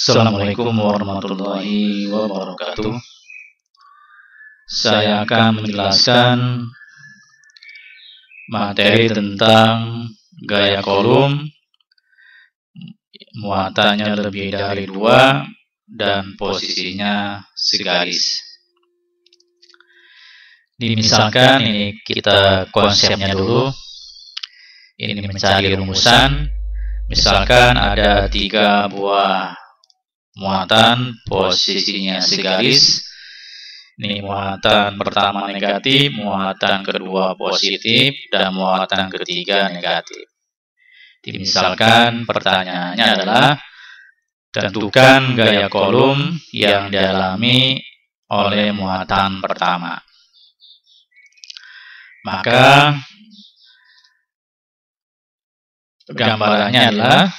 Assalamualaikum warahmatullahi wabarakatuh. Saya akan menjelaskan materi tentang gaya kolom, muatannya lebih dari 2 dan posisinya segaris. Misalkan ini kita konsepnya dulu. Ini mencari rumusan. Misalkan ada 3 buah muatan, posisinya segaris. Ini muatan pertama negatif, muatan kedua positif, dan muatan ketiga negatif. Misalkan pertanyaannya adalah tentukan gaya kolom yang dialami oleh muatan pertama. Maka gambarannya adalah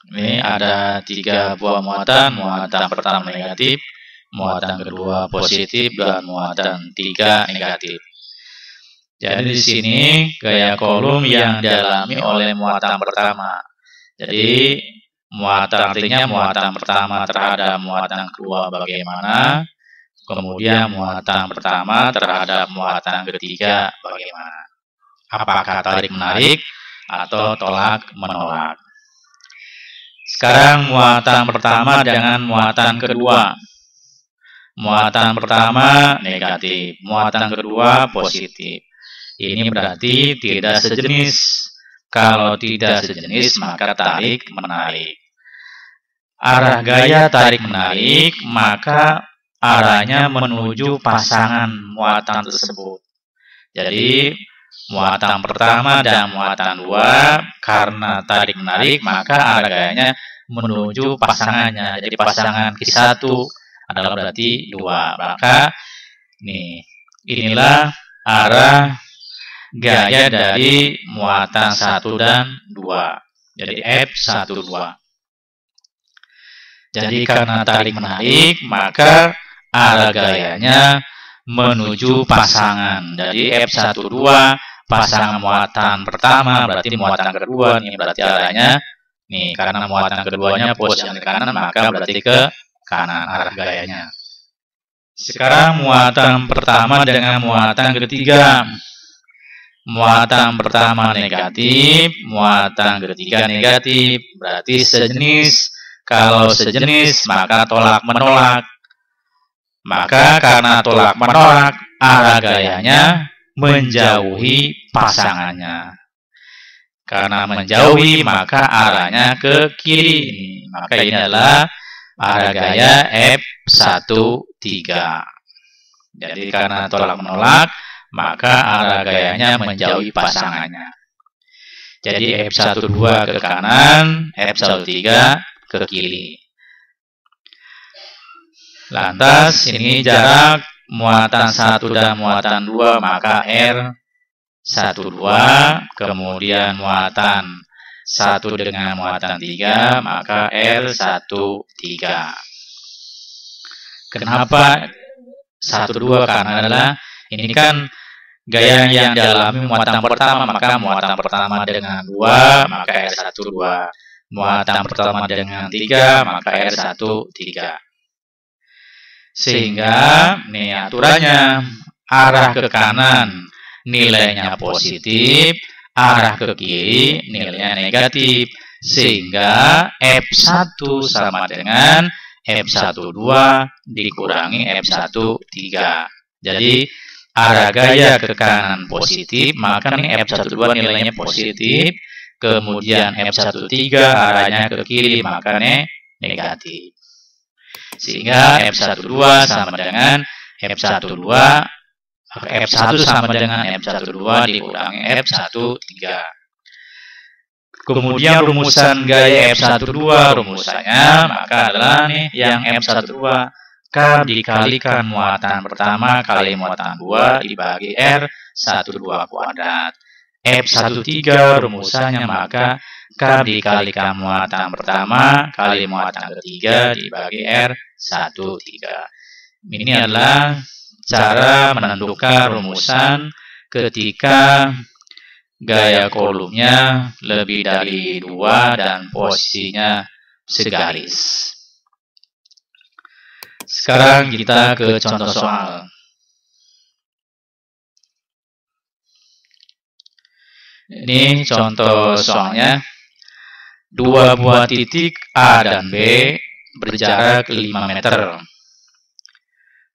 ini ada 3 buah muatan, muatan pertama negatif, muatan kedua positif, dan muatan 3 negatif. Jadi di sini gaya kolom yang dialami oleh muatan pertama. Jadi muatan artinya muatan pertama terhadap muatan kedua bagaimana, kemudian muatan pertama terhadap muatan ketiga bagaimana. Apakah tarik menarik atau tolak menolak. Sekarang muatan pertama dengan muatan kedua. Muatan pertama negatif, muatan kedua positif. Ini berarti tidak sejenis. Kalau tidak sejenis maka tarik menarik. Arah gaya tarik menarik maka arahnya menuju pasangan muatan tersebut. Jadi muatan pertama dan muatan 2 karena tarik menarik maka arah gayanya menuju pasangannya. Jadi pasangan Q1 adalah berarti 2. Maka inilah arah gaya dari muatan 1 dan 2. Jadi F12. Jadi karena tarik menarik maka arah gayanya menuju pasangan. Jadi F12 pasangan muatan pertama berarti muatan kedua. Ini berarti arahnya karena muatan keduanya posisi ke kanan maka berarti ke kanan arah gayanya. Sekarang muatan pertama dengan muatan ketiga. Muatan pertama negatif, muatan ketiga negatif, berarti sejenis. Kalau sejenis maka tolak menolak. Maka karena tolak menolak arah gayanya menjauhi pasangannya. Karena menjauhi maka arahnya ke kiri. Maka ini adalah arah gaya F13. Jadi karena tolak menolak maka arah gayanya menjauhi pasangannya. Jadi F12 ke kanan, F13 ke kiri. Lantas ini jarak muatan 1 dan muatan 2 maka R12, kemudian muatan 1 dengan muatan 3 maka R13. Kenapa 12? Karena adalah ini kan gaya yang dialami muatan pertama, maka muatan pertama dengan 2 maka R12. Muatan pertama dengan 3 maka R13. Sehingga aturannya arah ke kanan nilainya positif, arah ke kiri nilainya negatif. Sehingga F1 sama dengan F12 dikurangi F13. Jadi arah gaya ke kanan positif, maka F12 nilainya positif. Kemudian F13 arahnya ke kiri, maka negatif. Sehingga F12 sama dengan F12, F1 sama dengan F12 dikurangi F13. Kemudian rumusan gaya F12, rumusannya maka adalah yang F12 K dikalikan muatan pertama kali muatan 2 dibagi R12 kuadrat. F13 rumusannya maka K dikalikan muatan pertama kali muatan ketiga dibagi R13. Ini adalah cara menentukan rumusan ketika gaya kolomnya lebih dari 2 dan posisinya segaris. Sekarang kita ke contoh soal. Ini contoh soalnya. Dua buah titik A dan B berjarak 5 meter.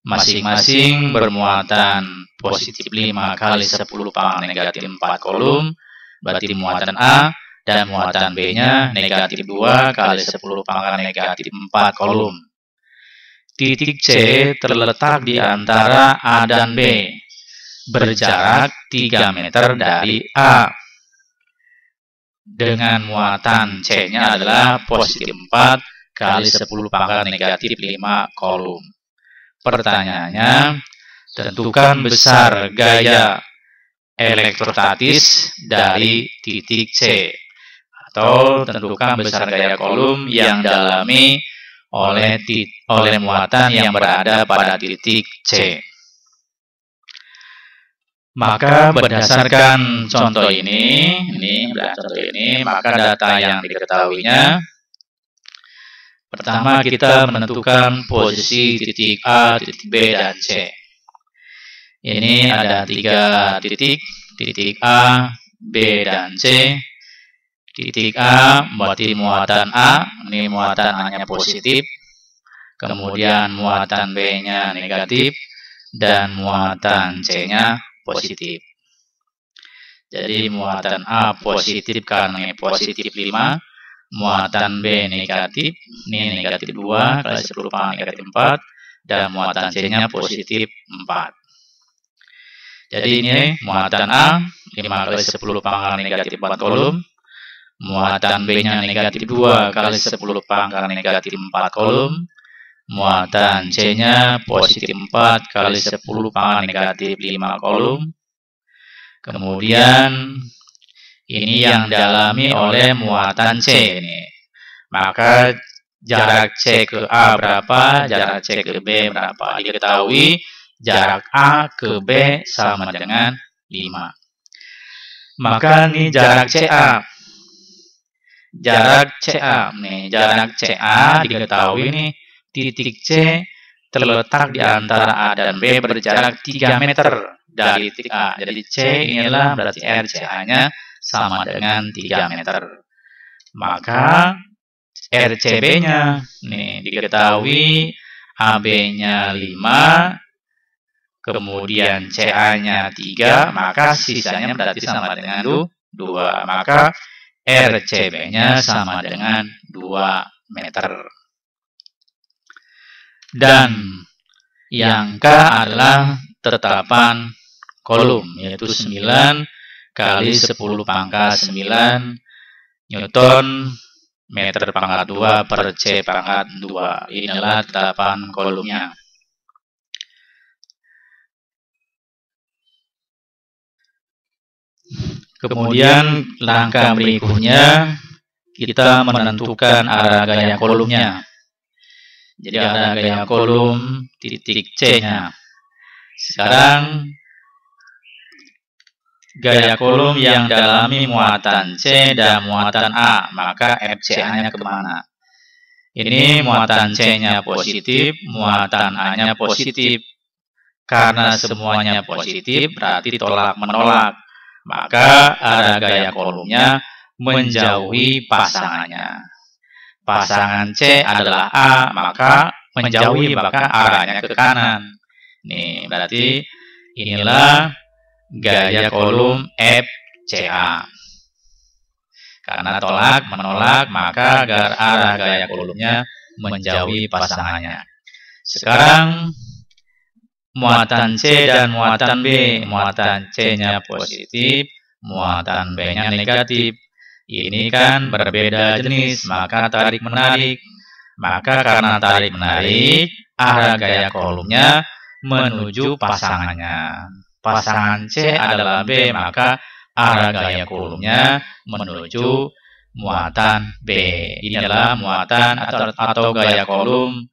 Masing-masing bermuatan positif 5 kali 10 pangkal negatif 4 kolom. Berarti muatan A dan muatan B-nya negatif 2 kali 10 pangkal negatif 4 kolom. Titik C terletak di antara A dan B, berjarak 3 meter dari A. Dengan muatan C-nya adalah positif 4 kali 10 pangkal negatif 5 kolom. Pertanyaannya, tentukan besar gaya elektrostatis dari titik C, atau tentukan besar gaya kolom yang dialami oleh muatan yang berada pada titik C. Maka berdasarkan contoh ini, maka data yang diketahuinya, pertama kita menentukan posisi titik A, titik B, dan C. Ini ada 3 titik, titik A, B, dan C. Titik A berarti muatan A, ini muatan A-nya positif. Kemudian muatan B-nya negatif, dan muatan C-nya positif. Jadi muatan A positif karena ini positif 5, muatan B negatif, ini negatif 2 kali 10 pangkal negatif 4, dan muatan C-nya positif 4. Jadi ini muatan A 5 kali 10 pangkal negatif 4 kolom, muatan B-nya negatif 2 kali 10 pangkal negatif 4 kolom, muatan C-nya positif 4 kali 10 pangkal negatif 5 kolom. Kemudian ini yang dialami oleh muatan C ini. Maka jarak C ke A berapa, jarak C ke B berapa. Diketahui jarak A ke B sama dengan 5. Maka ini jarak CA. Jarak CA. Nih, jarak CA diketahui nih, titik C terletak di antara A dan B berjarak 3 meter dari titik A. Jadi C inilah berarti RCA-nya sama dengan 3 meter. Maka RCB-nya nih diketahui AB-nya 5, kemudian CA-nya 3, maka sisanya berarti sama dengan 2. Maka RCB-nya sama dengan 2 meter. Dan yang K adalah tetapan kolom, yaitu 9 kali 10 pangkat 9 Newton meter pangkat 2 per C pangkat 2. Inilah tetapan kolomnya. Kemudian langkah berikutnya kita menentukan arah gaya kolomnya. Jadi arah gaya kolom titik C-nya. Sekarang gaya kolom yang dialami muatan C dan muatan A, maka FCA-nya kemana? Ini muatan C-nya positif, muatan A-nya positif. Karena semuanya positif, berarti tolak menolak. Maka arah gaya kolomnya menjauhi pasangannya. Pasangan C adalah A, maka menjauhi, maka arahnya ke kanan. Nih, berarti inilah gaya kolom FCA. Karena tolak menolak, maka arah gaya kolomnya menjauhi pasangannya. Sekarang muatan C dan muatan B. Muatan C-nya positif, muatan B-nya negatif. Ini kan berbeda jenis, maka tarik-menarik. Maka karena tarik-menarik, arah gaya kolomnya menuju pasangannya. Pasangan C adalah B, maka arah gaya kolomnya menuju muatan B. Inilah muatan atau gaya kolom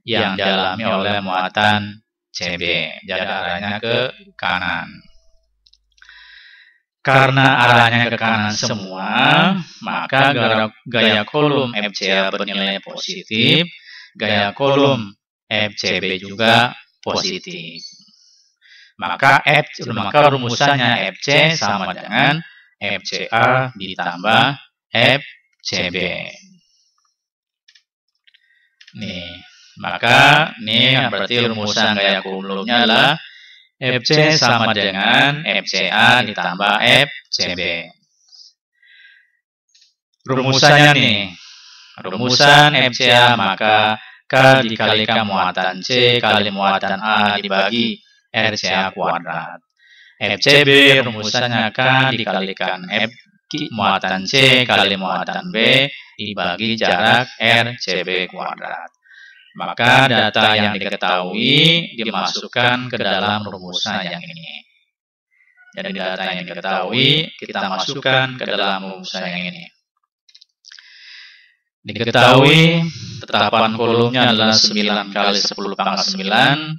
yang dialami oleh muatan CB, jadi arahnya ke kanan. Karena arahnya ke kanan semua, maka gaya kolom FCA bernilai positif, gaya kolom FCB juga positif. Maka rumusannya FC sama dengan FCA ditambah FCB. Nih, maka nih berarti rumusan gaya kulumnya adalah FC sama dengan FCA ditambah FCB. Rumusannya nih, rumusan FCA maka K dikalikan muatan C kali muatan A dibagi RCA kuadrat. FCB rumusannya K dikalikan F muatan C kali muatan B dibagi jarak RCB kuadrat. Maka data yang diketahui dimasukkan ke dalam rumusan yang ini. Jadi data yang diketahui kita masukkan ke dalam rumusan yang ini. Diketahui tetapan kolomnya adalah 9 kali 10 pangkat 9,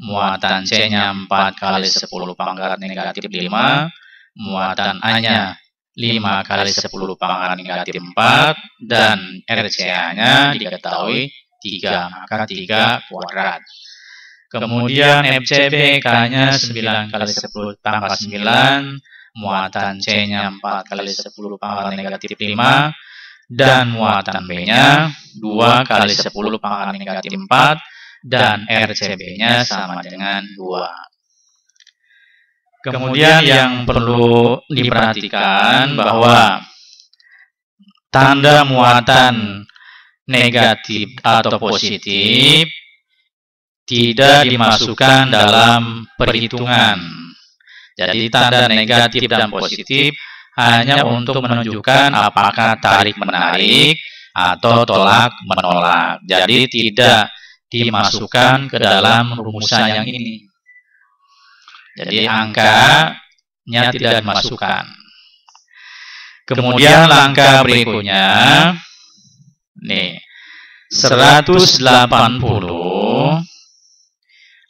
muatan C-nya 4 kali 10 pangkat negatif 5, muatan A-nya 5 kali 10 pangkat negatif 4, dan RCA-nya diketahui 3, maka 3 kuadrat. Kemudian FCB K-nya 9 kali 10 pangkat 9, muatan C-nya 4 kali 10 pangkat negatif 5, dan muatan B-nya 2 kali 10 pangkat negatif 4, dan RCB-nya sama dengan 2. Kemudian yang perlu diperhatikan bahwa tanda muatan negatif atau positif tidak dimasukkan dalam perhitungan. Jadi tanda negatif dan positif hanya untuk menunjukkan apakah tarik-menarik atau tolak-menolak. Jadi tidak dimasukkan ke dalam rumusan yang ini. Jadi angkanya tidak dimasukkan. Kemudian langkah berikutnya, nih, 180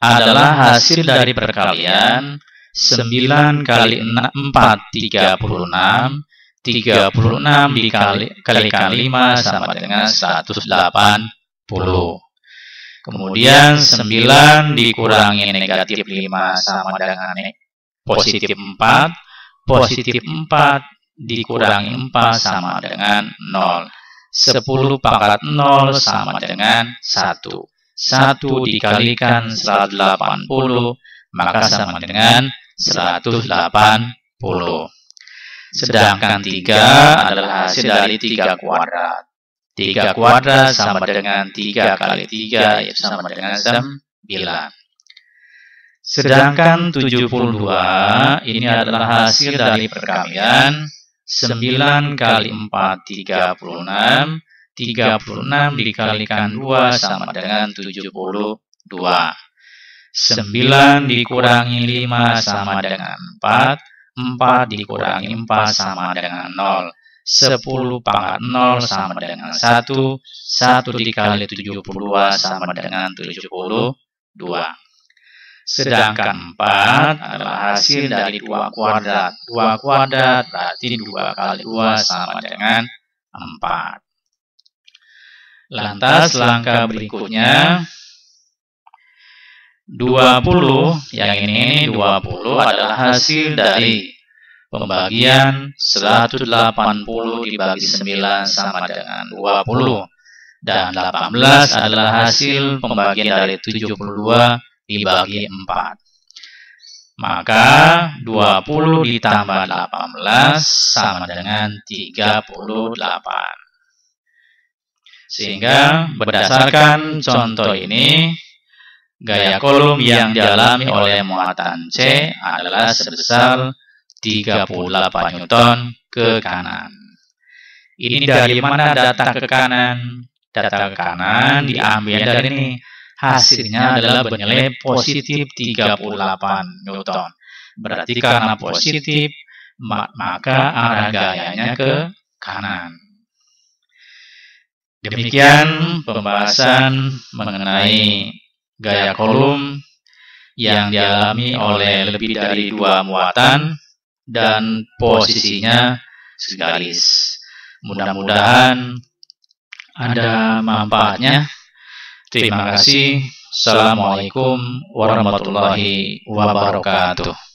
adalah hasil dari perkalian 9 kali 4, 36. 36 dikalikan 5 sama dengan 180. Kemudian 9 dikurangi negatif 5 sama dengan positif 4. Positif 4 dikurangi 4 sama dengan 0. 10 pangkat 0 sama dengan 1. 1 dikalikan 180, maka sama dengan 180. Sedangkan 3 adalah hasil dari 3 kuadrat. 3 kuadrat sama dengan 3 kali 3, yaitu sama dengan 9. Sedangkan 72 ini adalah hasil dari perkalian 9 kali 4, 36. 36 dikalikan 2 sama dengan 72. 9 dikurangi 5 sama dengan 4. 4 dikurangi 4 sama dengan 0. 10 pangkat 0 sama dengan 1. 1 dikali 72 sama dengan 72. Sedangkan 4 adalah hasil dari 2 kuadrat. 2 kuadrat berarti 2 kali 2 sama dengan 4. Lantas langkah berikutnya 20, yang ini 20 adalah hasil dari pembagian 180 dibagi 9 sama dengan 20. Dan 18 adalah hasil pembagian dari 72 dibagi 4. Maka 20 ditambah 18 sama dengan 38. Sehingga berdasarkan contoh ini, gaya kolom yang dialami oleh muatan C adalah sebesar 38 Newton ke kanan. Ini dari mana data ke kanan? Data ke kanan diambil dari ini. Hasilnya adalah bernilai positif 38 Newton. Berarti karena positif, maka arah gayanya ke kanan. Demikian pembahasan mengenai gaya kolom yang dialami oleh lebih dari 2 muatan dan posisinya segaris. Mudah-mudahan ada manfaatnya. Terima kasih. Assalamualaikum warahmatullahi wabarakatuh.